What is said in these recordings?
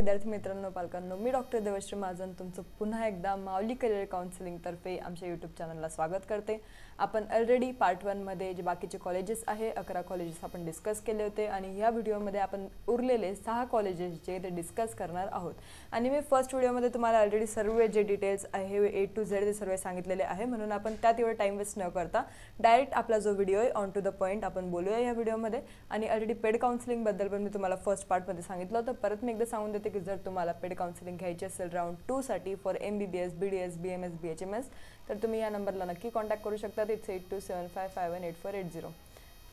विद्यार्थी मित्रांनो, पालकांनो, मी डॉक्टर देवश्री महाजन तुमचं पुन्हा एकदा माऊली करिअर काउन्सिलिंग तर्फे आमच्या यूट्यूब चॅनलला स्वागत करते। आपण ऑलरेडी पार्ट 1 मध्ये जे बाकीचे कॉलेजेस आहे 11 कॉलेजेस आपण डिस्कस केले होते आणि या व्हिडिओमध्ये आपण उरलेले 6 कॉलेजेस जे ते डिस्कस करणार आहोत। आणि मी फर्स्ट व्हिडिओमध्ये तुम्हाला ऑलरेडी सर्व जे डिटेल्स आहे A to Z ते सर्व सांगितलेले आहे, म्हणून आपण त्यात एवढा टाइम वेस्ट न करता डायरेक्ट आपला जो व्हिडिओ आहे ऑन टू द पॉइंट आपण बोलूया या व्हिडिओमध्ये। आणि ऑलरेडी पेड काउन्सिलिंग बद्दल पण मी तुम्हाला फर्स्ट पार्ट मध्ये सांगितलं होतं। परत मी एकदा सांगून देते की जर तुम्हाला पेड काउन्सिलिंग घ्यायची असेल राउंड 2 साठी for MBBS BDS BMS BHMS तर तुम्ही या नंबरला नक्की कॉन्टॅक्ट करू शकता। इट्स 8275518480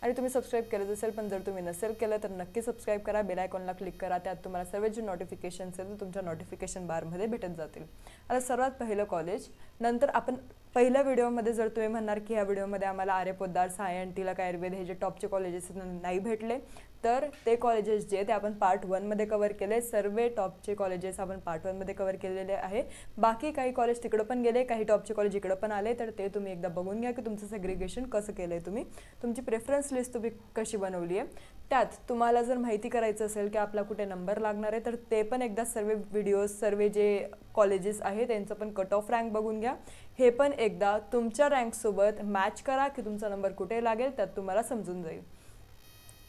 आणि तुम्ही सबस्क्राइब केलं असेल पण जर तुम्ही नसेल केलं तर नक्की सबस्क्राइब करा, बेल आयकॉनला क्लिक करा, त्यात तुम्हाला सर्व जे नोटिफिकेशन्स आहेत तुमच्या नोटिफिकेशन बार मध्ये भेटत जातील। आता सर्वात पहिलं कॉलेज, नंतर आपण पहिल्या व्हिडिओमध्ये जर तुम्ही म्हणणार की या व्हिडिओमध्ये आम्हाला आर्य पोद्दार, साय आणि तिलक आयुर्वेद हे जे टॉपचे कॉलेजेस नाही भेटले तर ते कॉलेजेस जे ते आपण पार्ट 1 मध्ये कव्हर केले। सर्व टॉपचे कॉलेजेस आपण पार्ट 1 मध्ये कव्हर केलेले आहे। बाकी काही कॉलेज तिकडे पण गेले, काही टॉपचे कॉलेज इकडे पण आले, तर ते तुम्ही एकदा बघून घ्या की तुमचं सेग्रीगेशन कसं केलंय, तुम्ही तुमची प्रेफरन्स लिस्ट तुम्ही कशी बनवली आहे। त्यात तुम्हाला जर माहिती करायचं असेल की आपला कुठे नंबर लागणार आहे तर ते पण एकदा सर्व व्हिडिओज सर्व जे कॉलेजेस आहे त्यांचं पण कट ऑफ रँक बघून घ्या। हे पण एकदा तुमच्या रँक सोबत मॅच करा की तुमचा नंबर कुठे लागेल, त्यात तुम्हाला समजून जाईल।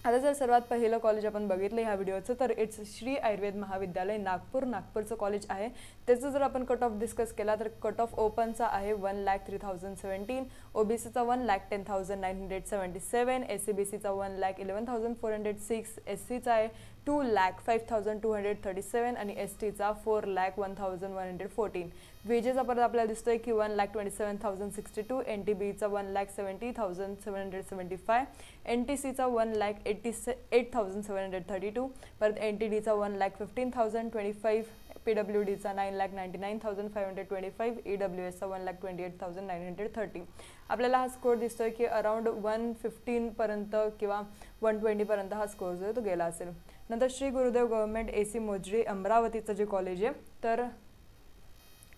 आता जर सर्वात पहिलं कॉलेज आपण बघितलं ह्या व्हिडिओचं तर इट्स श्री आयुर्वेद महाविद्यालय नागपूर, नागपूरचं कॉलेज आहे। त्याचं जर आपण कट ऑफ डिस्कस केला तर कट ऑफ ओपनचा आहे 1,03,017, ओबीसीचा 1,10,977, एससीबीसीचा 1,11,406, एससीचा आहे 2,05,237 आणि एसटीचा 4,01,114। वेजेस परत आपल्याला दिसतोय की 1,27,062, एनटीबीचा 1,70,775, एनटीसीचा 1,88,732, परत एनटीडीचा 1,15,025, पीडब्ल्यूडीचा 9,99,525, ईडब्ल्यूएसचा 1,28,930। आपल्याला हा स्कोर दिसतोय की अराउंड 115 पर्यंत किंवा 120 पर्यंत हा स्कोर जो तो गेला असेल। नंतर श्री गुरुदेव गव्हर्नमेंट AC मोजरी अमरावतीचं जे कॉलेज आहे तर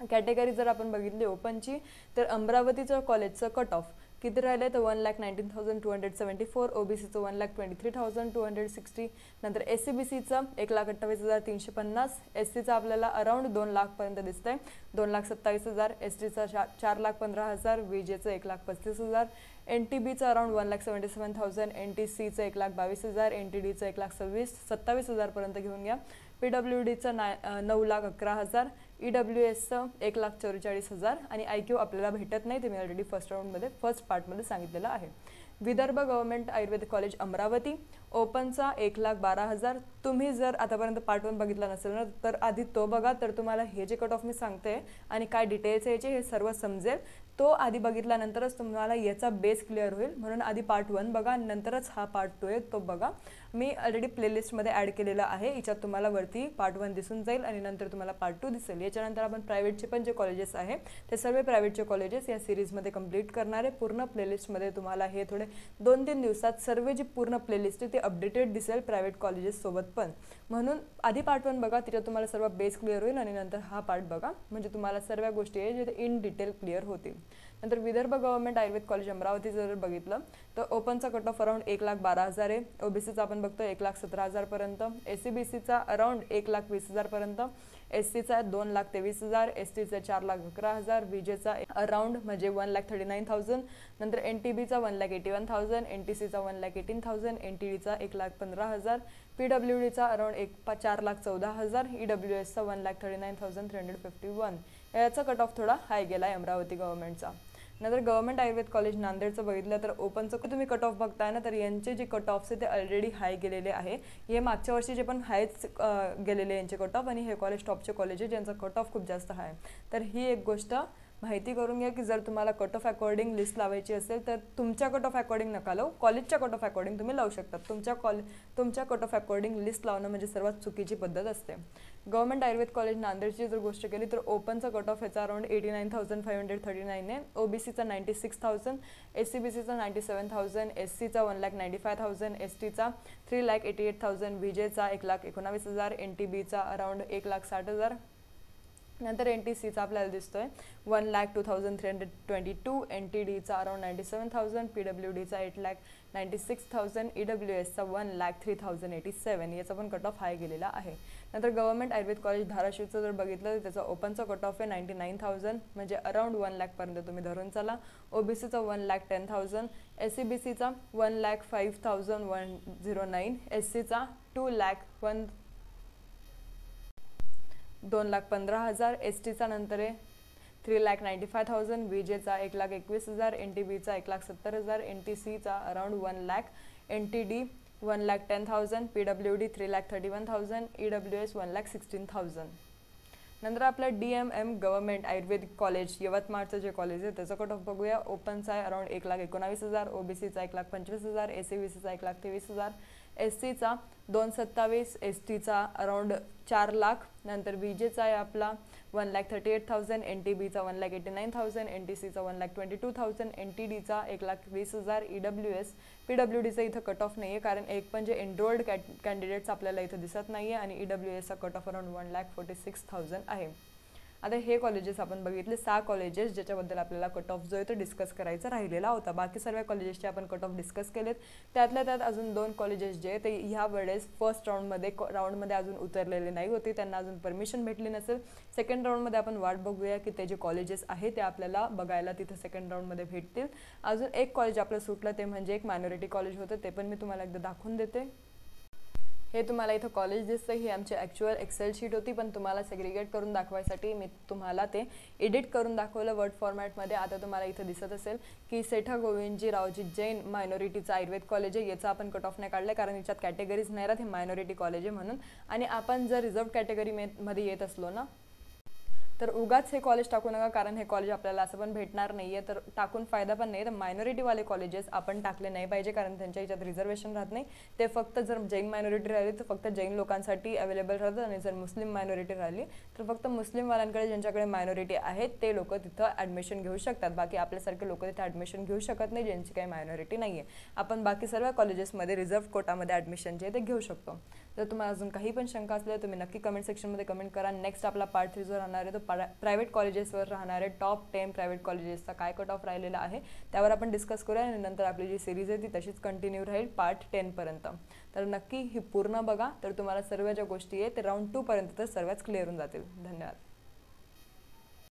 कॅटेगरी जर आपण बघितली ओपनची तर अमरावतीचं कॉलेजचं कट ऑफ किती राहिले तर 1,19,274, ओबीसीचं 1,23,260, नंतर एससीबीसीचं 1,28,350, एससीचा आपल्याला अराउंड 2 लाख पर्यंत दिसतंय 2,27,000, एसटीचा 4,15,000, विजेचं 1,35,000, एनटीबीचं अराउंड 1,77,000, एनटीसीचं 1,22,000, एनटीडीचं 1,27,000 पर्यंत घेऊन घ्या, पीडब्ल्यूडीचं 9,11,000, ईडब्ल्यूएसचं 1,44,000 आणि आयक्यू आपल्याला भेटत नाही, ते मी ऑलरेडी फर्स्ट पार्टमध्ये सांगितलेलं आहे। Vidarbha government ayurvedic college Amravati ओपनचा 1,12,000। तुम्ही जर आतापर्यंत पार्ट 1 बघितला नसेल ना तर आधी तो बघा, तर तुम्हाला हे जे कट ऑफ मी सांगते आणि काय डिटेल्स यायचे हे सर्व समजेल। तो आधी बघितल्यानंतरच तुम्हाला याचा बेस क्लिअर होईल, म्हणून आधी पार्ट 1 बघा आणि नंतरच हा पार्ट 2 आहे तो बघा। मी ऑलरेडी प्लेलिस्टमध्ये ॲड केलेला आहे, याच्यात तुम्हाला वरती पार्ट 1 दिसून जाईल आणि नंतर तुम्हाला पार्ट 2 दिसेल। याच्यानंतर आपण प्रायव्हेटचे पण जे कॉलेजेस आहे ते सर्व प्रायव्हेटचे कॉलेजेस या सिरीजमध्ये कंप्लीट करणार आहे। पूर्ण प्लेलिस्टमध्ये तुम्हाला हे थोडे 2-3 दिवसात सर्व जी पूर्ण प्लेलिस्ट आहे ती अपडेटेड दिसेल प्रायव्हेट कॉलेजेस सोबत पण, म्हणून आधी पार्ट 1 बघा, तिथे तुम्हाला सर्व बेस क्लिअर होईल आणि नंतर हा पार्ट बघा, म्हणजे तुम्हाला सर्व गोष्टी आहे जे इन डिटेल क्लिअर होतील। नंतर विदर्भ गव्हर्नमेंट आयुर्वेद कॉलेज अमरावती जर बघितलं तर ओपनचा कट ऑफ अराउंड 1,12,000 आहे, ओबीसीचा आपण बघतो 1,17,000 पर्यंत, एससीबीसीचा अराउंड 1,20,000 पर्यंत, एससीचा 2,23,000, एसटीचा 4,11,000, विजेचा अराउंड म्हणजे 1,39,000, नंतर एनटीबीचा 1,81,000, एनटीसीचा 1,18,000, एनटीडीचा 1,15,000, पीडब्ल्यूडीचा अराउंड 4,14,000, ईडब्ल्यूएसचा 1,39,351। याचा कट ऑफ थोडा हाय गेला आहे अमरावती गव्हर्नमेंटचा। नंतर गव्हर्नमेंट आयुर्वेद कॉलेज नांदेडचं बघितलं तर ओपनचं तुम्ही कट ऑफ बघताय ना तर यांचे जे कट ऑफ्स आहे ते ऑलरेडी हाय गेलेले आहे। हे मागच्या वर्षी जे पण हायच गेलेले यांचे कट ऑफ आणि हे कॉलेज टॉपचे कॉलेज आहे ज्यांचा कट ऑफ खूप जास्त हाय। तर ही एक गोष्ट माहिती करून घ्या की जर तुम्हाला कट ऑफ अकॉर्डिंग लिस्ट लावायची असेल तर तुमच्या कट ऑफ अकॉर्डिंग नका लावू, कॉलेजच्या कट ऑफ अकॉर्डिंग तुम्ही लावू शकता। तुमच्या कट ऑफ अकॉर्डिंग लिस्ट लावणं म्हणजे सर्वात चुकीची पद्धत असते। गव्हर्नमेंट आयुर्वेद कॉलेज नांदेडची जर गोष्ट केली तर ओपनचा कट ऑफ याचा अराउंड 89,539 आहे, ओबीसीचा 96,000, एससीबीसीचा 97,000, एससीचा 1,95,000, एसटीचा 3,88,000, विजेचा 1,19,000, एनटीबीचा अराउंड 1,60,000, नंतर एनटीसीचा आपल्याला दिसतोय 1,02,322, एनटीडीचा अराउंड 97,000, पीडब्ल्यूडीचा 8,96,000, ईडब्ल्यूएसचा 1,03,087। याचा पण कट ऑफ हाय गेलेला आहे। नंतर गव्हर्नमेंट आयुर्वेद कॉलेज धाराशिवचं जर बघितलं तर त्याचा ओपनचा कट ऑफ आहे 99,000 म्हणजे अराउंड 1 लाखपर्यंत तुम्ही धरून चला. ओबीसीचा 1,10,000, SC/BCचा 1,05,109, SCचा 2,15,000, STचा नंतर आहे 3,95,000, VJचा 1,21,000, NTBचा 1,70,000, NTCचा around 1 lakh, NTD 1,10,000, PWD 3,31,000, EWS 1,16,000. नंतर आपलं DMM गव्हर्नमेंट आयुर्वेदिक कॉलेज यवतमाळचं जे कॉलेज आहे त्याचा कट ऑफ बघूया. ओपनचा आहे अराउंड 1,19,000, ओबीसीचा 1,25,000, SC/BCचा 1,23,000, SCचा 2,27,000, STचा अराउंड 4 लाख. नंतर VJचा आहे आपला 1,38,000, NTBचा 1,89,000, NTCचा 1,22,000, NTDचा 1,20,000, EWS PWDचा इथं कट ऑफ नाही आहे कारण एक पण जे एनरोल्ड कॅन्डिडेट्स आपल्याला इथं दिसत नाही आहे आणि EWSचा कट ऑफ अराउंड 1,46,000 आहे. आता हे कॉलेजेस आपण बघितले 6 कॉलेजेस ज्याच्याबद्दल आपल्याला कट ऑफ जो आहे तो डिस्कस करायचा राहिलेला होता. बाकी सर्व कॉलेजेसचे आपण कट ऑफ डिस्कस केलेत. त्यातल्या त्यात अजून 2 कॉलेजेस जे ते ह्या वेळेस फर्स्ट राऊंडमध्ये अजून उतरलेले नाही होते, त्यांना अजून परमिशन भेटली नसेल. सेकंड राऊंडमध्ये आपण वाट बघूया की ते जे कॉलेजेस आहे ते आपल्याला बघायला तिथे सेकंड राऊंडमध्ये भेटतील. अजून एक कॉलेज आपलं सुटलं ते म्हणजे एक मायनॉरिटी कॉलेज होतं, ते पण मी तुम्हाला एकदा दाखवून देते. हे तुम्हाला इथं कॉलेज दिसतं, ही आमची ॲक्च्युअल एक्सेल शीट होती पण तुम्हाला सेग्रिगेट करून दाखवायसाठी मी तुम्हाला ते एडिट करून दाखवलं वर्ड फॉर्मॅटमध्ये. आता तुम्हाला इथं दिसत असेल की सेठा गोविंदजी रावजी जैन मायनॉरिटीचं आयुर्वेद कॉलेज आहे. याचा आपण कट ऑफ नाही काढलं कारण याच्यात कॅटेगरीज नाही राहत, हे मायनॉरिटी कॉलेज आहे म्हणून. आणि आपण जर रिझर्व कॅटेगरीमध्ये येत असलो ना तर उगाच हे कॉलेज टाकू नका कारण हे कॉलेज आपल्याला असं पण भेटणार नाही आहे, तर टाकून फायदा पण नाही. तर मायनॉरिटीवाले कॉलेजेस आपण टाकले नाही पाहिजे कारण त्यांच्या याच्यात रिझर्वेशन राहत नाही. ते फक्त जर जैन मायनॉरिटी राहिली तर फक्त जैन लोकांसाठी अवेलेबल राहतं आणि जर मुस्लिम मायनॉरिटी राहिली तर फक्त मुस्लिमवाल्यांकडे ज्यांच्याकडे मायनॉरिटी आहेत ते लोक तिथं ॲडमिशन घेऊ शकतात. बाकी आपल्यासारखे लोक तिथं ॲडमिशन घेऊ शकत नाही ज्यांची काही मायनॉरिटी नाही आहे. आपण बाकी सर्व कॉलेजेसमध्ये रिझर्व कोटामध्ये ॲडमिशन जे ते घेऊ शकतो. जर तुम्हाला अजून काही पण शंका असल्या तुम्ही नक्की कमेंट सेक्शनमध्ये कमेंट करा. नेक्स्ट आपला पार्ट 3 जो राहणार आहे तो प्रायव्हेट कॉलेजेसवर राहणारे टॉप 10 प्रायव्हेट कॉलेजेसचा काय कट ऑफ राहिलेला आहे त्यावर आपण डिस्कस करूया आणि नंतर आपली जी सिरीज आहे ती तशीच कंटिन्यू राहील पार्ट 10 पर्यंत. तर नक्की ही पूर्ण बघा तर तुम्हाला सर्व ज्या गोष्टी आहेत ते राऊंड 2 पर्यंत तर सर्वच क्लिअर होऊन जातील. धन्यवाद.